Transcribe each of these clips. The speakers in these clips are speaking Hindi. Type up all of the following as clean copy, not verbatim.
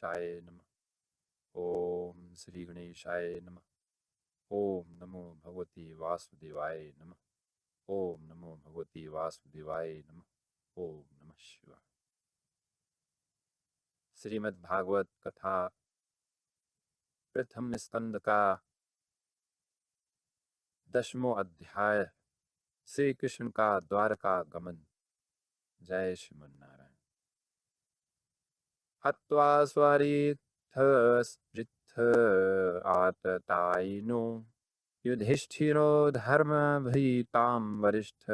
गणेशाय नमः। ओम श्री गणेशाय नमः। ओम नमो भगवते वासुदेवाय नमः। ओम नमो भगवते वासुदेवाय नमः। ओम नमः शिवाय। श्रीमद् भागवत कथा प्रथम स्कंद का 10वां अध्याय, श्री कृष्ण का द्वारका गमन। जय श्रीमन नारायण। हत्वा स्वरिथ स्पृथ आततायिनो युधिष्ठिरो धर्मभीतां वरिष्ठ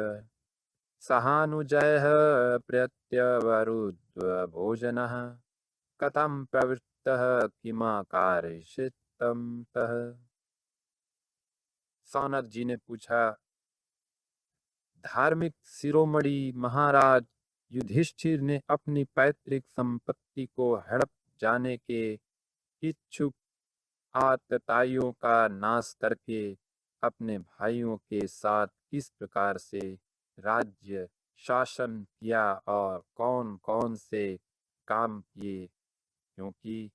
सहानुजयः प्रत्यवरुद्ध भोजनः कथं प्रवृत्तः किमाकारयिषितं तः। सौनक जी ने पूछा, धार्मिक शिरोमणि महाराज युधिष्ठिर ने अपनी पैतृक संपत्ति को हड़प जाने के इच्छुक आतताइयों का नाश करके अपने भाइयों के साथ किस प्रकार से राज्य शासन किया और कौन कौन से काम किए, क्योंकि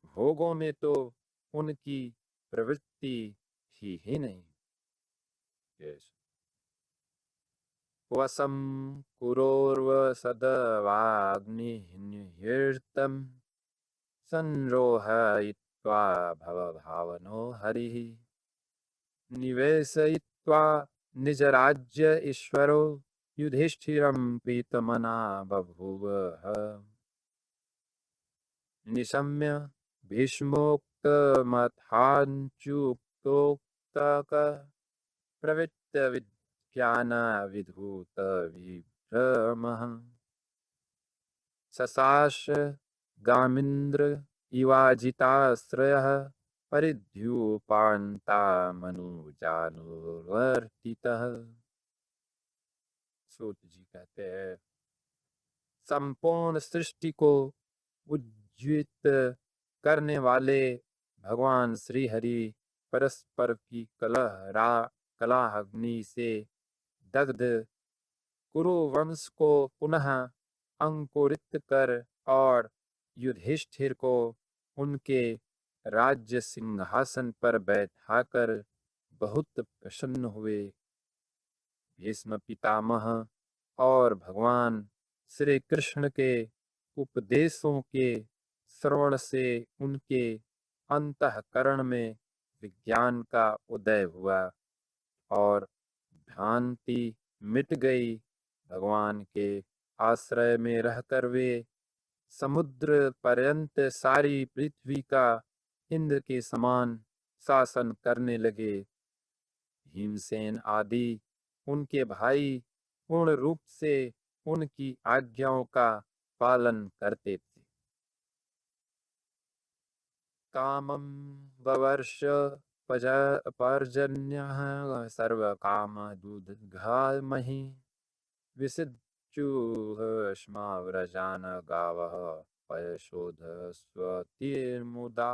भोगों में तो उनकी प्रवृत्ति ही नहीं। Yes. वसं कुरोर्वसदवाग्निर्हृतं संरोहयित्वा भवभावनो हरिः निवेशयित्वा निजराज्य ईश्वरो युधिष्ठिरं प्रीतमना बभूवः। निशम्य भीष्मोक्तमथाञ्चुक्तोक्तक प्रवृत्तविज्ञानविधूत विभ्रमः ससाश गामिन्द्र इवाजिताश्रयः परिद्यूपान्तामनुजानुवर्तितः। सूत जी कहते हैं, संपूर्ण सृष्टि को उज्जीवित करने वाले भगवान श्री हरि परस्पर की कलह अग्नि से दग्ध कुरु वंश को पुनः अंकुरित कर और युधिष्ठिर को उनके राज्य सिंहासन पर बैठाकर बहुत प्रसन्न हुए। भीष्म पितामह और भगवान श्री कृष्ण के उपदेशों के श्रवण से उनके अंतःकरण में विज्ञान का उदय हुआ और भ्रांति मिट गई। भगवान के आश्रय में रहकर वे समुद्र पर्यंत सारी पृथ्वी का इंद्र के समान शासन करने लगे। भीमसेन आदि उनके भाई पूर्ण रूप से उनकी आज्ञाओं का पालन करते थे। कामं ववर्ष पर्जन्यः सर्वकाम दूधघामहि विसिज्जुः स्माव्रजान गावः पयशोध स्वतीर्मुदा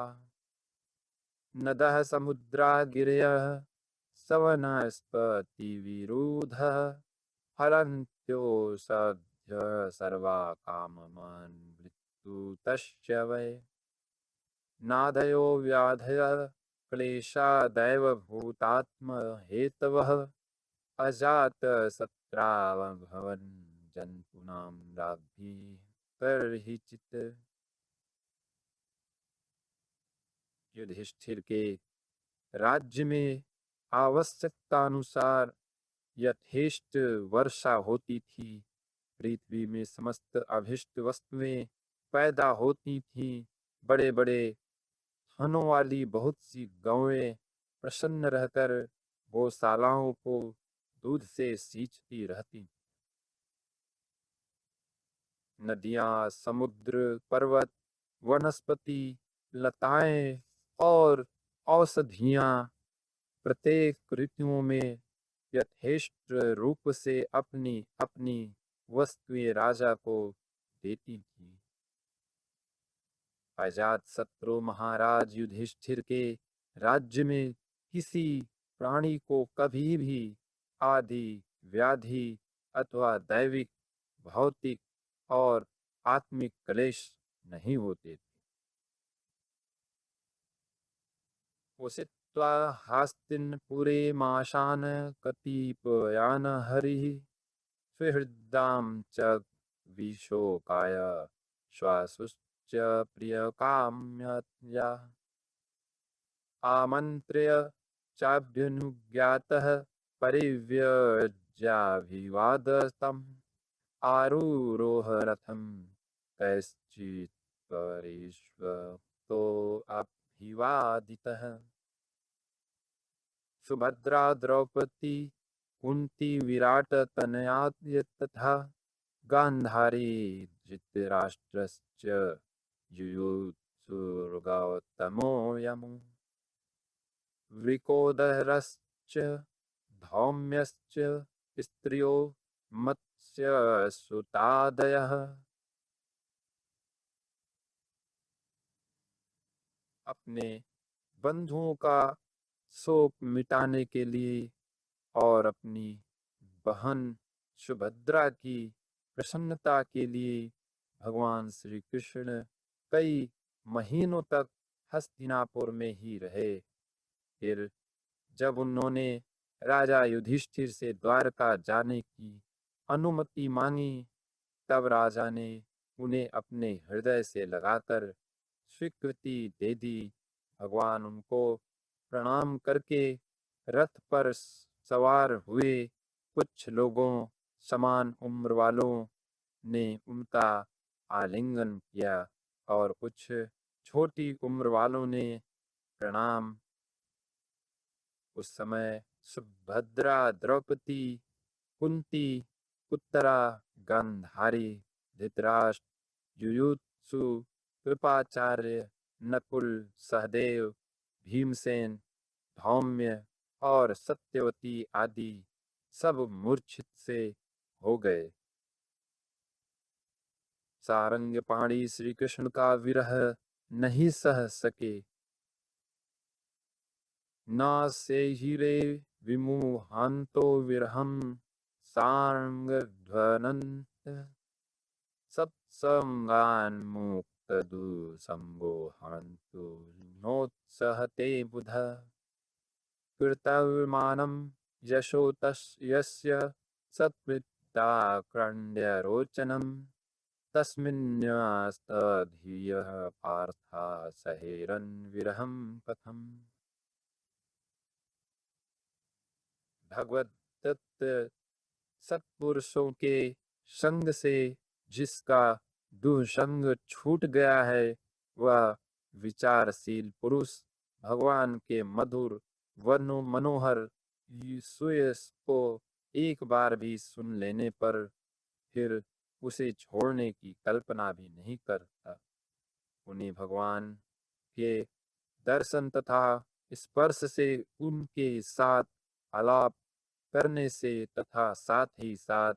नदः समुद्रा गिरयः सवनस्पतिविरुधः हरन्त्यो सद्य सर्वा काममन् मृत्युतश्च वै नादयो व्याधयः क्लेशादैव भूतात्म हेतवः अजात शत्रावभवन् जन्तूनां राज्ञी परहिचित। युधिष्ठिर के राज्य में आवश्यकतानुसार यथेष्ट वर्षा होती थी। पृथ्वी में समस्त अभिष्ट वस्तुएं पैदा होती थी। बड़े बड़े थनों वाली बहुत सी गौएं प्रसन्न रहकर गौशालाओं को दूध से सींचती रहती। नदियां, समुद्र, पर्वत, वनस्पति, लताएं और औषधियां प्रत्येक ऋतुओं में यथेष्ट रूप से अपनी अपनी वस्तुएं राजा को देती थी। अजात शत्रु महाराज युधिष्ठिर के राज्य में किसी प्राणी को कभी भी आदि व्याधि अथवा दैविक, भौतिक और आत्मिक क्लेश नहीं होते थे। उषित्वा हास्तिनपुरे माशान कतिपयान हरिः सुहृदां च विशोकाय श्वासुश्च प्रियकाम्यया आमन्त्र्य चाभ्यनुज्ञातः परिव्यज्याभिवादतम् आरुरोह रथं कैश्चित् परेष्वतो अभिवादितः सुभद्रा द्रौपदी कुन्ती विराट तनया तथा गान्धारी धृतराष्ट्रश्च युयुत्सुर्गौतमो यमो वृकोदरश्च धौम्यश्च स्त्रियो मत्स्यसुतादयः अपने बंधुओं का शोक मिटाने के लिए और अपनी बहन सुभद्रा की प्रसन्नता के लिए भगवान श्री कृष्ण कई महीनों तक हस्तिनापुर में ही रहे। फिर जब उन्होंने राजा युधिष्ठिर से द्वारका जाने की अनुमति मांगी, तब राजा ने उन्हें अपने हृदय से लगाकर स्वीकृति दे दी। भगवान उनको प्रणाम करके रथ पर सवार हुए। कुछ लोगों समान उम्र वालों ने उनका आलिंगन किया और कुछ छोटी उम्र वालों ने प्रणाम। उस समय सुभद्रा, द्रौपदी, कुंती, उत्तरा, गांधारी, धृतराष्ट्र, युयुत्सु, कृपाचार्य, नकुल, सहदेव, भीमसेन, धौम्य और सत्यवती आदि सब मूर्छित से हो गए। सारंगपाणी श्री कृष्ण का विरह नहीं सह सके। न से हीरे विमुहांतो विरहम सारंगध्वनंत सत्संगान मुक्त दुसंगोहांतो नोत्सहते बुध कृतविमानं यशो यस्य सत्कृताक्रण्यरोचनं तस्मिन्यस्तधियः पार्था सहेरन् विरहं कथम्। भगवदत्त सत्पुरुषों के संग से जिसका दुसंग छूट गया है, वह विचारशील पुरुष भगवान के मधुर मनोहर सुयस को एक बार भी सुन लेने पर फिर उसे छोड़ने की कल्पना भी नहीं करता। उन्हें भगवान के दर्शन तथा स्पर्श से उनके साथ आलाप करने से तथा साथ ही साथ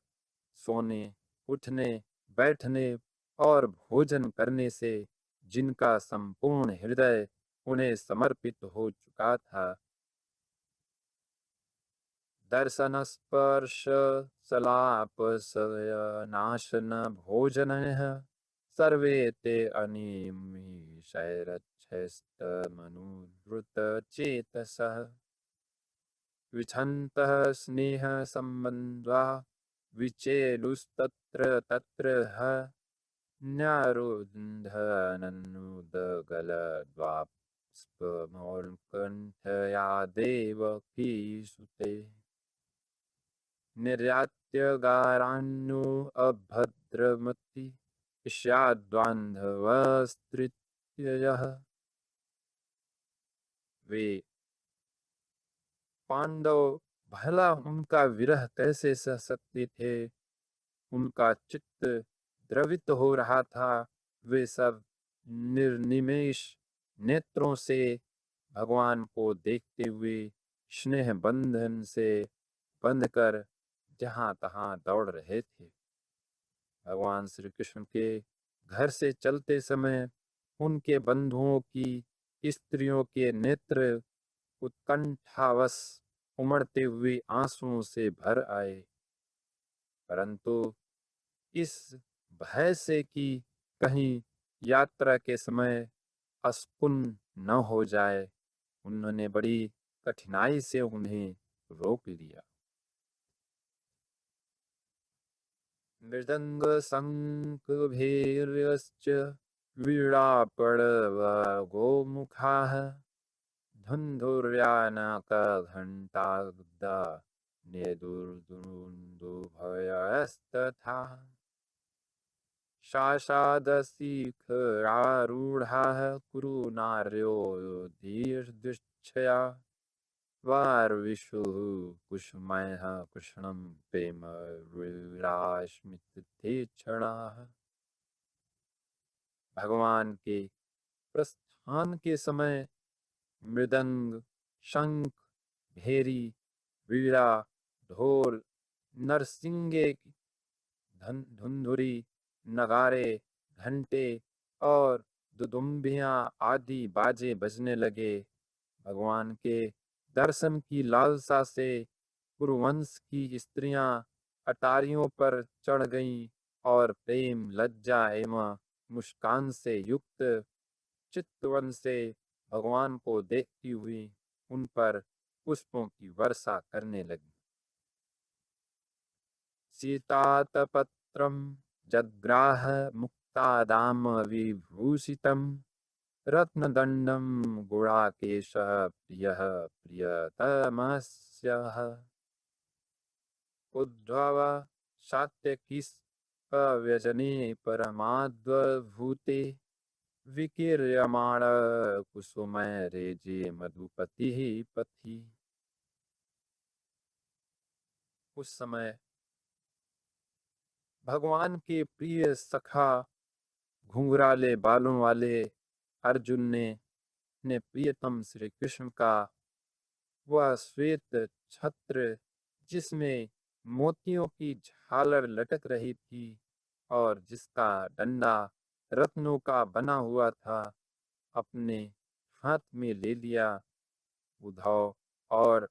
सोने, उठने, बैठने और भोजन करने से जिनका संपूर्ण हृदय उन्हें समर्पित हो चुका था, दर्शन स्पर्श सलाप नाशन भोजन सर्वे ते अनिमिषैरच्छैस्तमनुवृत चेतसः विछन्तः स्नेह संबंधा विचेलुस्तत्र तत्र न्यारुन्धननुदगलद्वाप्स्पमौल्कण्ठया देवकीसुते निर्यात्यगाराण्यो अभद्रमति स्याद्बान्धवस्त्रित्ययः। वे पांडव भला उनका विरह कैसे सह सकते थे। उनका चित्त द्रवित हो रहा था। वे सब निर्निमेष नेत्रों से भगवान को देखते हुए स्नेह बंधन से बंधकर जहां तहां दौड़ रहे थे। भगवान श्री कृष्ण के घर से चलते समय उनके बंधुओं की स्त्रियों के नेत्र उत्कंठावश उमड़ते हुए आंसुओं से भर आए, परंतु इस भय से कि कहीं यात्रा के समय अस्पुन न हो जाए, उन्होंने बड़ी कठिनाई से उन्हें रोक लिया। मृदंग शंख भैर्यश्च वीणा पड़व गोमुखाः धुंधुर्यानक घंटाग्धा नेदुर्दुन्दुभयस्तथा शाशादशिखरारूढाः कुरु नार्यो धीर्दुच्छया वारविशुः कुसुमयः कृष्णं प्रेम विलासमिते क्षणाः। भगवान के प्रस्थान के समय मृदंग, शंख, भेरी, वीणा, ढोल, नरसिंगे, धुंधुरी, नगाड़े, घंटे और दुदुम्बियां आदि बाजे बजने लगे। भगवान के दर्शन की लालसा से कुरुवंश की स्त्रियां अटारियों पर चढ़ गईं और प्रेम, लज्जा एवं मुस्कान से युक्त चित्तवन से भगवान को देखती हुई उन पर पुष्पों की वर्षा करने लगी। सीतातपत्रम जग्राह मुक्तादाम विभूषितम रत्नदंडम गुणाकेश प्रियः प्रियतमस्यः। उद्धव सात्यकिस व्यजने परमाद्भुते विकीर्यमाण कुसुमय रेजे मधुपति पथि। उस समय भगवान के प्रिय सखा घुंघराले बालों वाले अर्जुन ने अपने प्रियतम श्री कृष्ण का वह श्वेत छत्र जिसमें मोतियों की झालर लटक रही थी और जिसका डंडा रत्नों का बना हुआ था, अपने हाथ में ले लिया। उद्धव और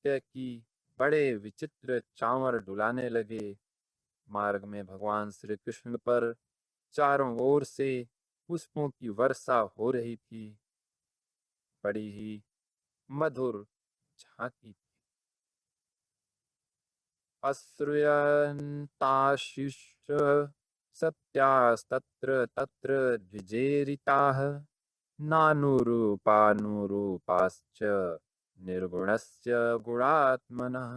की बड़े विचित्र चांवर डुलाने लगे। मार्ग में भगवान श्री कृष्ण पर चारों ओर से पुष्पों की वर्षा हो रही थी। बड़ी ही मधुर झांकी थी। अश्रूयन्ताशिष सत्यास्तत्र तत्र द्विजेरिताः नानुरूपानुरूपाश्च निर्गुणस्य गुणात्मनः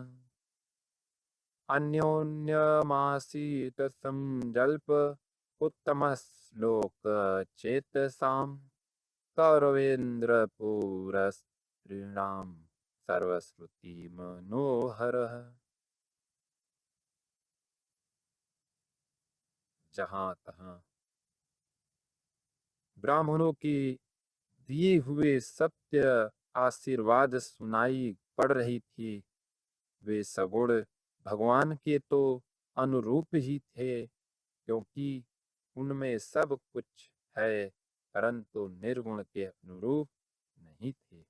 अन्योन्यमासीत संजल्प उत्तमश्लोक चेतसाम् कौरवेन्द्रपुरस्त्रीणां सर्वश्रुति मनोहरः। जहां तहां ब्राह्मणों की दिए हुए सत्य आशीर्वाद सुनाई पड़ रही थी। वे सगुण भगवान के तो अनुरूप ही थे, क्योंकि उनमें सब कुछ है, परंतु निर्गुण के अनुरूप नहीं थे,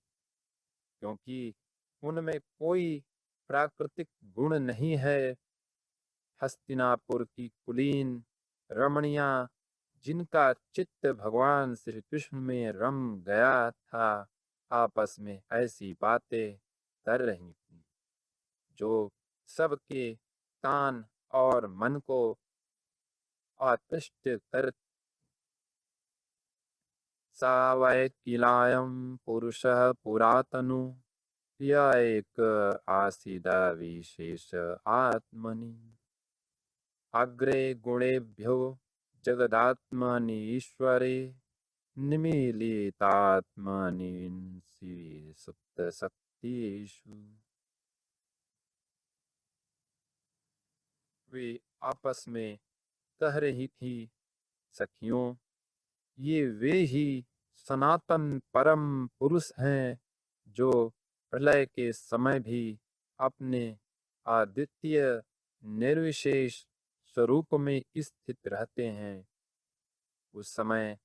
क्योंकि उनमें कोई प्राकृतिक गुण नहीं है। हस्तिनापुर की कुलीन रमणियां जिनका चित्त भगवान श्री कृष्ण में रम गया था, आपस में ऐसी बातें कर रही थी जो सबके कान और मन को आकृष्ट कर। सा वै किलायं पुरुषः पुरातनु य एक आसीद विशेष आत्मनि अग्रे गुणेभ्यो जगदात्मनि ईश्वरे निमीलितात्मनि सुप्त शक्तिषु। वे आपस में कह रही थी, सखियों, ये वे ही सनातन परम पुरुष हैं जो प्रलय के समय भी अपने अद्वितीय निर्विशेष स्वरूप में स्थित रहते हैं। उस समय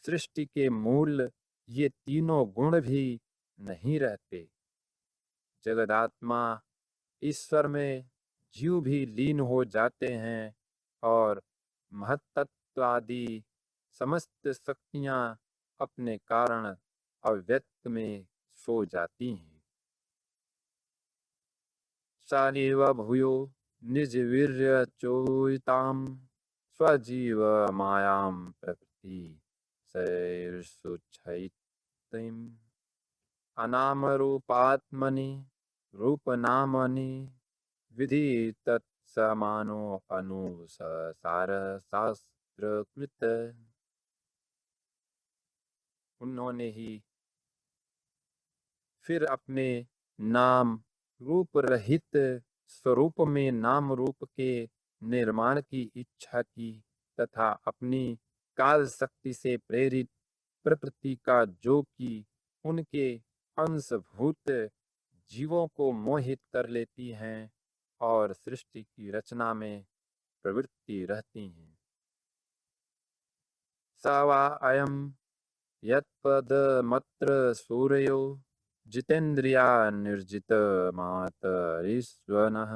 सृष्टि के मूल ये तीनों गुण भी नहीं रहते। जगदात्मा ईश्वर में जीव भी लीन हो जाते हैं और महत्त्व आदि समस्त शक्तियां अपने कारण अव्यक्त में सो जाती हैं। सानिव भूयो निज वीर्य चोइताम स्वजीव मायाम प्रकृति सैर्षुच्छैतिम अनामरूपात्मनि रूपनामनि विधि तत्समानो अनुसार शास्त्रकृत। उन्होंने ही फिर अपने नाम रूप रहित स्वरूप में नाम रूप के निर्माण की इच्छा की तथा अपनी काल शक्ति से प्रेरित प्रकृति का जो कि उनके अंशभूत जीवों को मोहित कर लेती हैं और सृष्टि की रचना में प्रवृत्ति रहती हैं। सवा अयम यत्पदमत्र सूर्यो जितेन्द्रिया निर्जित मातरीश्वनः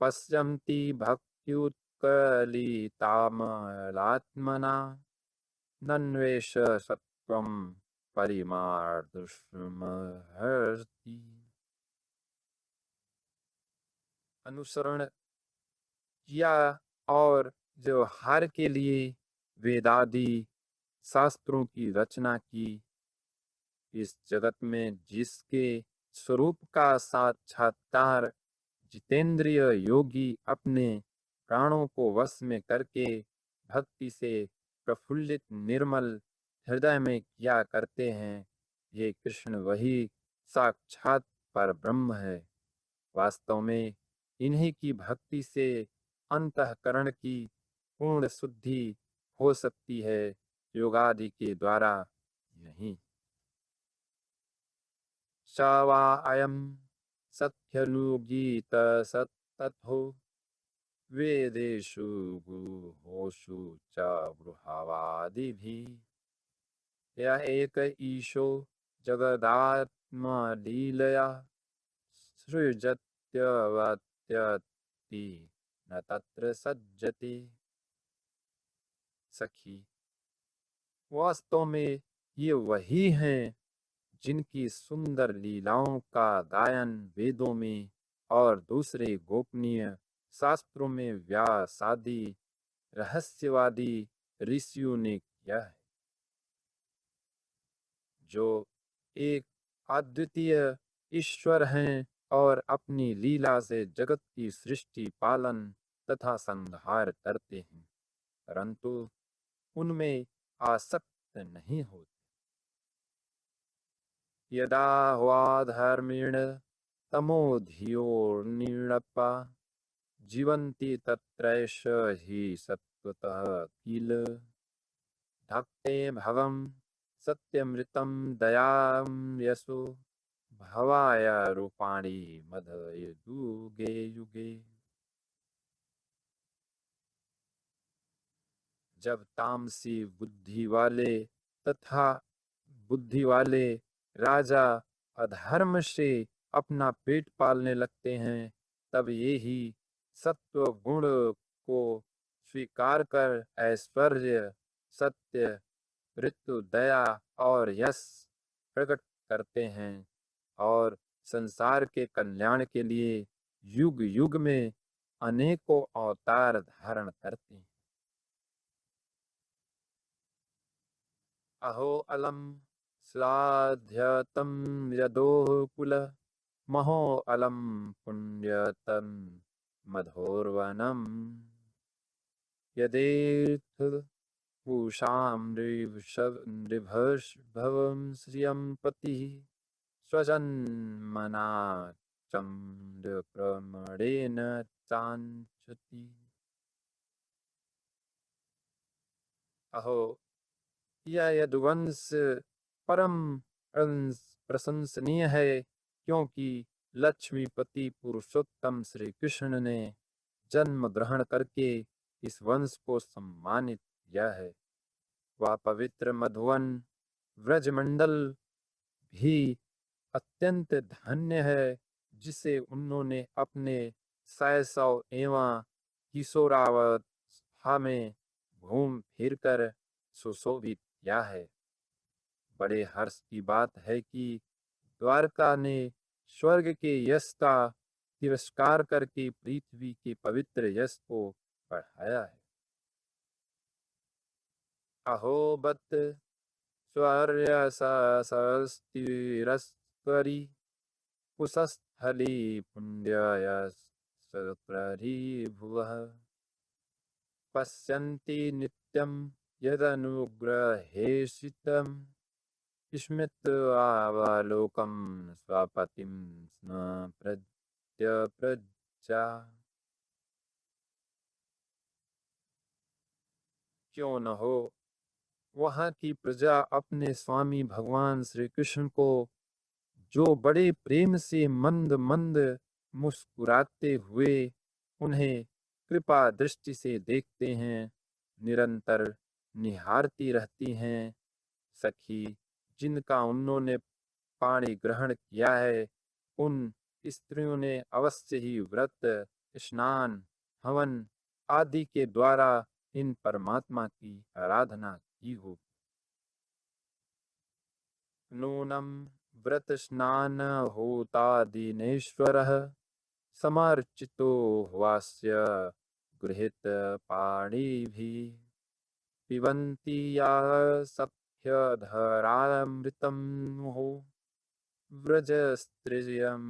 पश्यन्ति भक्त्युत्कलितामलात्मना नन्वेष सत्वं परिमार्दुष्महर्ति। अनुसरण किया और व्यवहार के लिए वेदादि शास्त्रों की रचना की। इस जगत में जिसके स्वरूप का साक्षात्कार जितेंद्रिय योगी अपने प्राणों को वश में करके भक्ति से प्रफुल्लित निर्मल हृदय में किया करते हैं, ये कृष्ण वही साक्षात पर ब्रह्म है। वास्तव में इन्हीं की भक्ति से अंतःकरण की पूर्ण शुद्धि हो सकती है, योगादि के द्वारा नहीं। सवा अयम सत्यनुगीत सत्तथो वेदेषु गुहोषु च गृहावादिभिः यः एक ईशो जगदात्मलीलया सृजत्यवत्यति न तत्र सज्जते। सखी, वास्तव में ये वही हैं जिनकी सुंदर लीलाओं का गायन वेदों में और दूसरे गोपनीय शास्त्रों में व्यासादि रहस्यवादी ऋषियों ने किया है, जो एक अद्वितीय ईश्वर हैं और अपनी लीला से जगत की सृष्टि पालन तथा संहार करते हैं, परंतु उनमें आसक्त नहीं होते। यदा वा धर्मेण तमोधियोर्निरपा जीवन्ति तत्रैष हि सत्वतः किल धत्ते भवं सत्यमृतं दयां यशो भवाय रूपाणि मदयुगे युगे। जब तामसी बुद्धि वाले तथा बुद्धि वाले राजा अधर्म से अपना पेट पालने लगते हैं, तब ये ही सत्व गुण को स्वीकार कर ऐश्वर्य सत्य ऋतु दया और यश प्रकट करते हैं और संसार के कल्याण के लिए युग युग में अनेकों अवतार धारण करते हैं। अहो अलम श्लाघ्यतं यदोः कुल महो अलम पुण्यतं मधोर्वनम् यदेथ पूषां नृभर्षभवं श्रियं पतिः स्वजन्मना चन्द्रक्रमणेन चाञ्चति। अहो, यह यदुवंश परम प्रशंसनीय है, क्योंकि लक्ष्मीपति पुरुषोत्तम श्री कृष्ण ने जन्म ग्रहण करके इस वंश को सम्मानित किया है। वह पवित्र मधुवन व्रजमंडल भी अत्यंत धन्य है, जिसे उन्होंने अपने शैशव एवं किशोरावस्था में घूम फिर कर सुशोभित किया है। बड़े हर्ष की बात है कि द्वारका ने स्वर्ग के यश का तिरस्कार करके पृथ्वी के पवित्र यश को बढ़ाया है। अहो बत स्वर्य सस्तिरस्करी कुशस्थली पुण्ययस्करी भुवः पश्यन्ति नित्यं यदनुग्रहेषितं स्मृत्वावलोकं स्वपतिं स्म प्रजा। क्यों न हो, वहां की प्रजा अपने स्वामी भगवान श्री कृष्ण को जो बड़े प्रेम से मंद मंद मुस्कुराते हुए उन्हें कृपा दृष्टि से देखते हैं, निरंतर निहारती रहती हैं। सखी, जिनका उन्होंने पाणी ग्रहण किया है, उन स्त्रियों ने अवश्य ही व्रत, स्नान, हवन आदि के द्वारा इन परमात्मा की आराधना की हो। नूनम व्रत स्नान होता दीनेश्वरः समर्चितो वास्य गृहीत पाणिभिः पिबन्ति या सख्यधरामृतं मुहुः व्रजस्त्रियं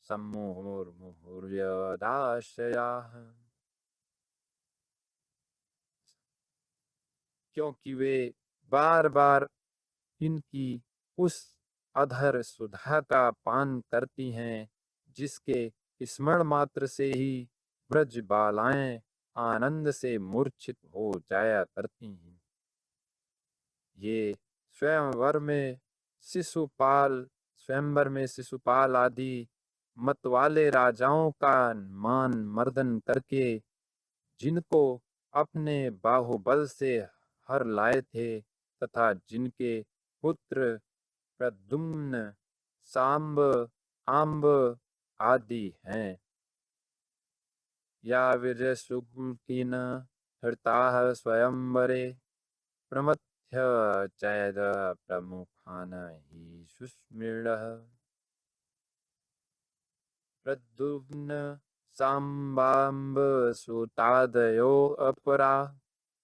सम्मुहुर्मुहुर्यदाशयाः। क्योंकि वे बार बार इनकी उस अधर सुधा का पान करती हैं, जिसके स्मरण मात्र से ही ब्रज बालाएं आनंद से मूर्छित हो जाया करती हैं। ये स्वयंवर में शिशुपाल आदि मतवाले राजाओं का मान मर्दन करके जिनको अपने बाहुबल से हर लाए थे तथा जिनके पुत्र प्रद्युम्न, सांब, आंब आदि हैं, या विजयसुकीन हृताः स्वयंवरे प्रमथ्य चैद प्रमुखान हि सुस्मृणः प्रद्युम्न सांबांब सुतादयो अपरा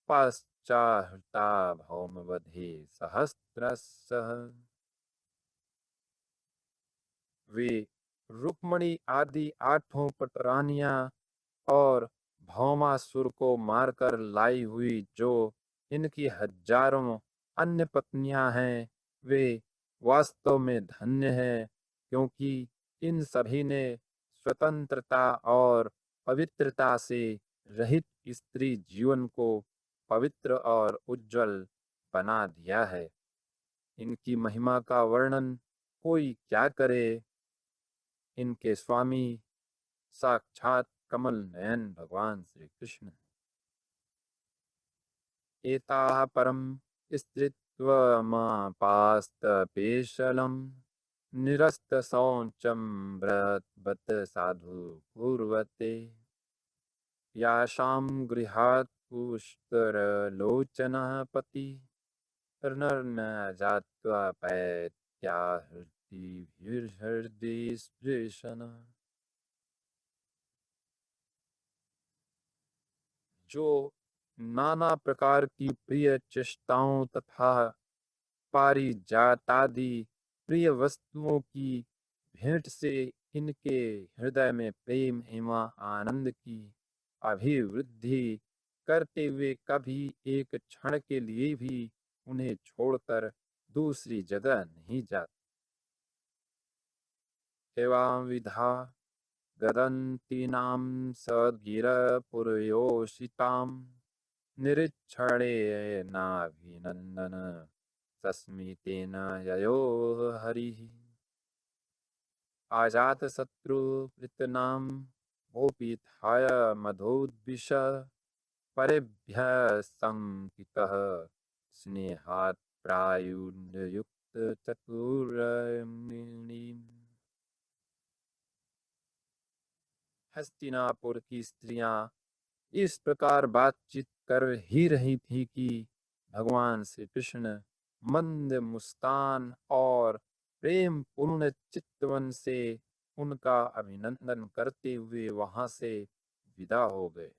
पाश्चाहृता भौमवधे सहस्रशः। वे रुक्मणी आदि आठों पटरानियां और भौमासुर को मारकर लाई हुई जो इनकी हजारों अन्य पत्नियां हैं, वे वास्तव में धन्य हैं, क्योंकि इन सभी ने स्वतंत्रता और पवित्रता से रहित स्त्री जीवन को पवित्र और उज्जवल बना दिया है। इनकी महिमा का वर्णन कोई क्या करे। इनके स्वामी साक्षात कमल नयन भगवान श्री कृष्ण। एताः परम स्त्रीत्वमापास्तपेशलम् निरस्त शौचम व्रतवत साधु पूर्वते यासां गृहात् पुष्करलोचनः पति नर्न जात्वा पैत्याहृदि स्पृशन्। जो नाना प्रकार की प्रिय चेष्टाओं तथा पारिजातादि प्रिय वस्तुओं की भेंट से इनके हृदय में प्रेम एवं आनंद की अभिवृद्धि करते हुए कभी एक क्षण के लिए भी उन्हें छोड़कर दूसरी जगह नहीं जाते। एवं विधा गदन्तीनां सद्गिरपुरयोषितां निरीक्षणेनाभिनन्दन सस्मितेन ययो हरिः अजातशत्रुभृतानां गोपीथाय मधोद्विष परेभ्यः शङ्कितः स्नेहात् प्रायुर्युक्तचतुर्मुनीम्। हस्तिनापुर की स्त्रियां इस प्रकार बातचीत कर ही रही थी कि भगवान श्री कृष्ण मंद मुस्कान और प्रेम पूर्ण चितवन से उनका अभिनंदन करते हुए वहां से विदा हो गए।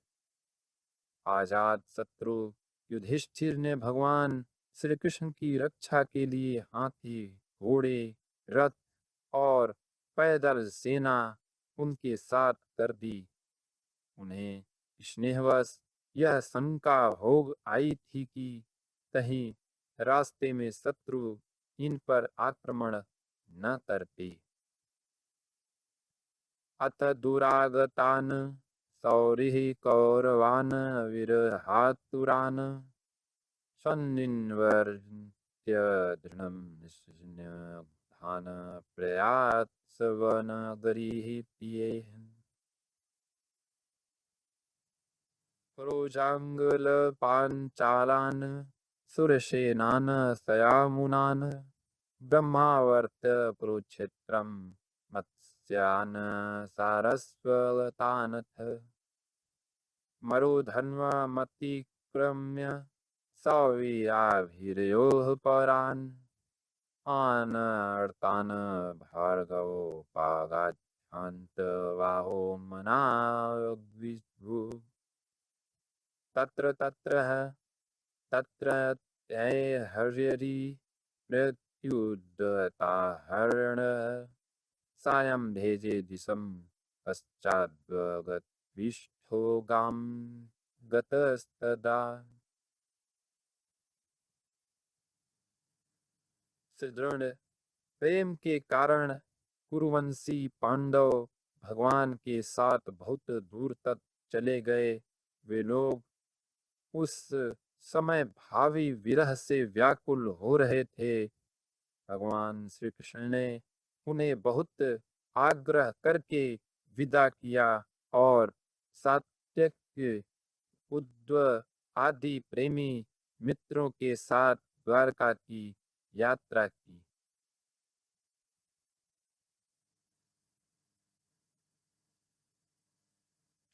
आजाद शत्रु युधिष्ठिर ने भगवान श्री कृष्ण की रक्षा के लिए हाथी, घोड़े, रथ और पैदल सेना उनके साथ कर दी। उन्हें स्नेहवश यह शंका हो आई थी कि कहीं रास्ते में शत्रु इन पर आक्रमण न करते। अथ दुरागतान् सौरिः कौरवान् विरहातुरान् सन्निवर्त्य दृढं निश्चिन्यधान् प्रयात्सवनगरीः प्रियैः रोजाङ्गलपाञ्चालान् सुरसेनान् सयामुनान् ब्रह्मावर्त कुरुक्षेत्रं मत्स्यान् सारस्वतानथ मरुधन्वमतिक्रम्य सवीराभिर्योः परान् आनर्तान् भार्गवोपागाच्छान्तबाहो मनाग्विभु तत्र तत्र हर्यरी मृत्युदताहरण सायं भेजे दिशं पश्चाद्वगद्विष्ठोगां गतस्तदा। सुदृढ़ प्रेम के कारण कुरुवंशी पांडव भगवान के साथ बहुत दूर तक चले गए। वे लोग उस समय भावी विरह से व्याकुल हो रहे थे। भगवान श्री कृष्ण ने उन्हें बहुत आग्रह करके विदा किया और सात्यक, उद्धव आदि प्रेमी मित्रों के साथ द्वारका की यात्रा की।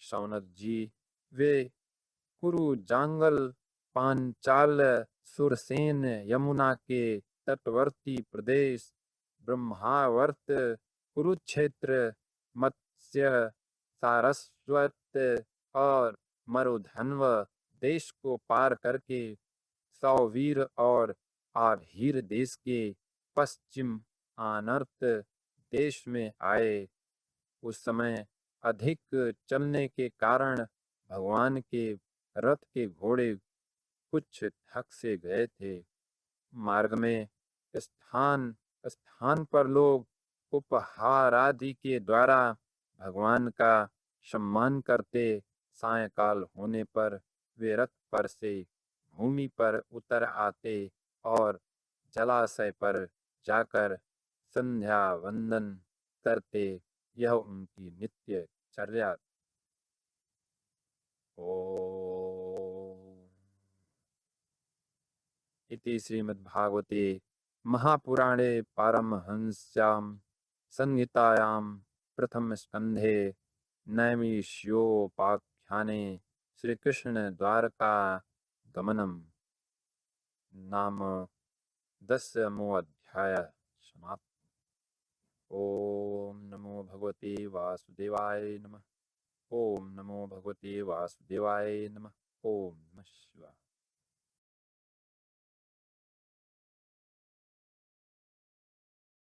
शौनक जी वे कुरु जांगल पांचाल सुरसेन यमुना के तटवर्ती प्रदेश ब्रह्मावर्त कुरुक्षेत्र मत्स्य सारस्वत और मरुधन्व देश को पार करके सौवीर और आभीर देश के पश्चिम आनर्त देश में आए। उस समय अधिक चलने के कारण भगवान के रथ के घोड़े कुछ थक से गए थे। मार्ग में स्थान स्थान पर लोग उपहार आदि के द्वारा भगवान का सम्मान करते। सायंकाल होने पर वे रथ पर से भूमि पर उतर आते और जलाशय पर जाकर संध्या वंदन करते। यह उनकी नित्य चर्या। ओम इति श्रीमद्भागवते महापुराणे पारमहंस्यां संहितायां प्रथम स्कंधे नैमिष्योपाख्याने श्रीकृष्ण द्वारका गमनम नाम 10वां अध्याय समाप्त। ओम नमो भगवते वासुदेवाय नमः। ओम नमो भगवते वासुदेवाय नमः। ओम नमः शिवाय।